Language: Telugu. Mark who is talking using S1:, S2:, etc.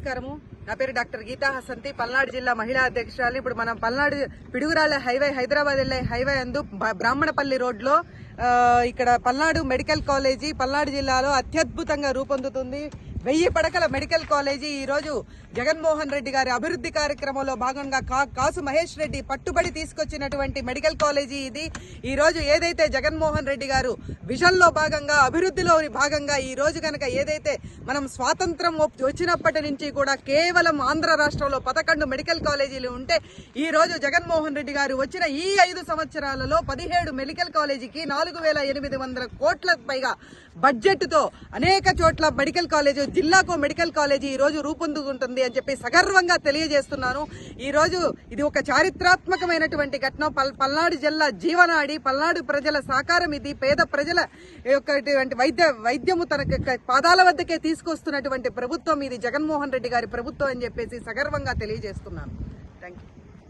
S1: నమస్కారము. నా పేరు డాక్టర్ గీతా హసంతి, పల్నాడు జిల్లా మహిళా అధ్యక్షురాలు. ఇప్పుడు మనం పల్నాడు పిడుగురాళ్ల హైవే, హైదరాబాద్ వెళ్లే హైవే అందు బ్రాహ్మణపల్లి రోడ్లో ఇక్కడ పల్నాడు మెడికల్ కాలేజీ పల్నాడు జిల్లాలో అత్యద్భుతంగా రూపొందుతుంది. 1000 పడకల మెడికల్ కాలేజీ ఈ రోజు జగన్మోహన్ రెడ్డి గారి అభివృద్ధి కార్యక్రమంలో భాగంగా కాసు మహేష్ రెడ్డి పట్టుబడి తీసుకొచ్చినటువంటి మెడికల్ కాలేజీ ఇది. ఈ రోజు ఏదైతే జగన్మోహన్ రెడ్డి గారు విజన్ లో భాగంగా, అభివృద్ధిలో భాగంగా ఈ రోజు కనుక ఏదైతే మనం స్వాతంత్రం వచ్చినప్పటి నుంచి కూడా కేవలం ఆంధ్ర రాష్ట్రంలో 11 మెడికల్ కాలేజీలు ఉంటే, ఈ రోజు జగన్మోహన్ రెడ్డి గారు వచ్చిన ఈ 5 సంవత్సరాలలో 17 మెడికల్ కాలేజీకి 4800 కోట్లకు పైగా బడ్జెట్ తో అనేక చోట్ల మెడికల్ కాలేజీ, జిల్లాకు మెడికల్ కాలేజీ ఈ రోజు రూపొందుకుంటుంది అని చెప్పి సగర్వంగా తెలియజేస్తున్నాను. ఈ రోజు ఇది ఒక చారిత్రాత్మకమైనటువంటి ఘటన. పల్నాడు జిల్లా జీవనాడి, పల్నాడు ప్రజల సహకారం ఇది. పేద ప్రజల వైద్యము తన పాదాల వద్దకే తీసుకొస్తున్నటువంటి ప్రభుత్వం ఇది జగన్మోహన్ రెడ్డి గారి ప్రభుత్వం అని చెప్పేసి సగర్వంగా తెలియజేస్తున్నాను. Thank you.